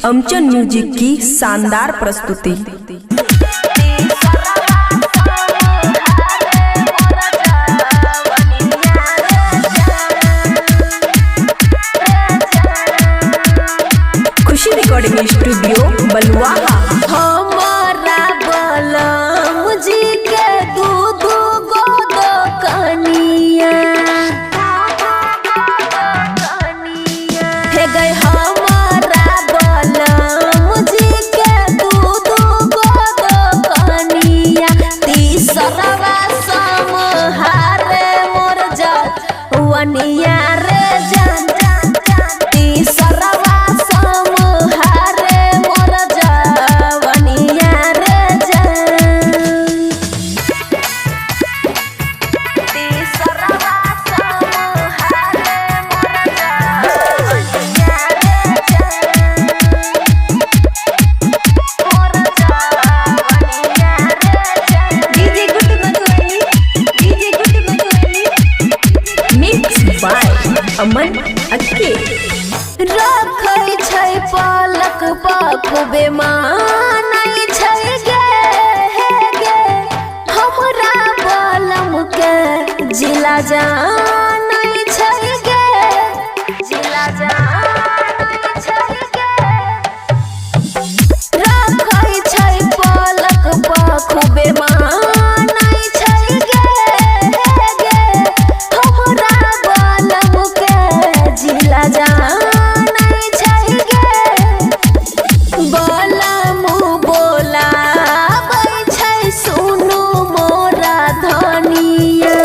अमचन music की शानदार प्रस्तुति। खुशी रिकॉर्डिंग स्टूडियो बलुआहा। हमारा बलम जी के दूध गोद कनिया हे गए हमारा बलम जी के दूध गोद कनिया तीसरवा समहारे मोर जवनिया रे जान तीसरवा समहारे मोर जवनिया रे जान तीसरवा समहारे मोर जवनिया रे जान मोर जवनिया रे जान। DJ good Madhubani mix by Aman अक्के। रखै छै पलक पखबे मानै छै गे हे गे हमरा बलम के जिला जानै छै गे जिला जानै छै गे रखै छै पलक पखबे मानै छै गे हे गे हमरा बलम के जिला जानै छै गे बलम बोलाबै छै सुनु मोरा धनिया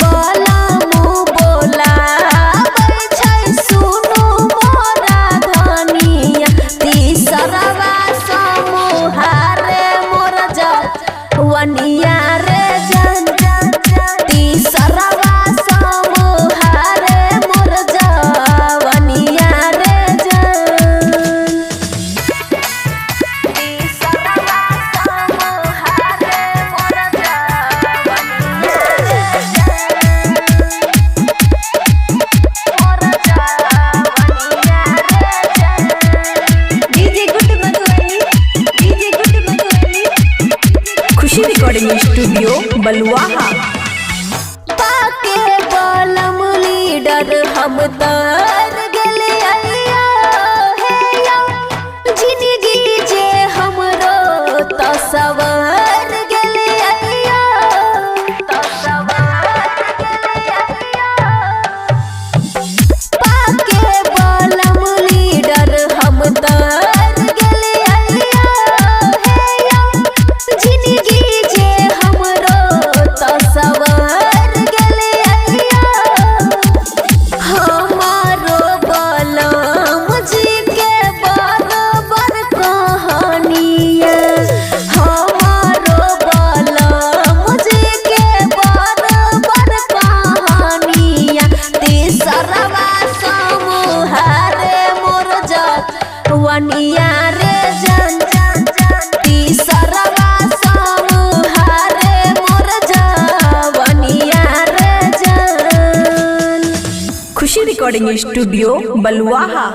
बलम बोलाबै छै सुनु मोरा धनिया तीसरवा समहारे मोर जवनिया रे जान तीसरवा समहारे मोर जवनिया रे जान तीसरवा समहारे मोर जवनिया रे जान मोर जवनिया रे जान। डीजे गुड मधुबनी खुशी रिकॉर्डिंग स्टूडियो बलुआहा। पाके बलम लीडर हम तर गेले अइया हे या जिंदगी जे हमरो तसवर गेले अइया तसवर गेले अइया पाके बलम लीडर हम तर गेले अइया हे या जिंदगी जे हमरो तसवर गेले अइया हमारो बलम जी के बराबर कहानिया हमारो बलम जी के बराबर कहानिया तीसरवा समहारे मोर जवनिया रे जान तीसरवा समहारे मोर जवनिया रे जान। खुशी रिकॉर्डिंग स्टूडियो बलुआहा।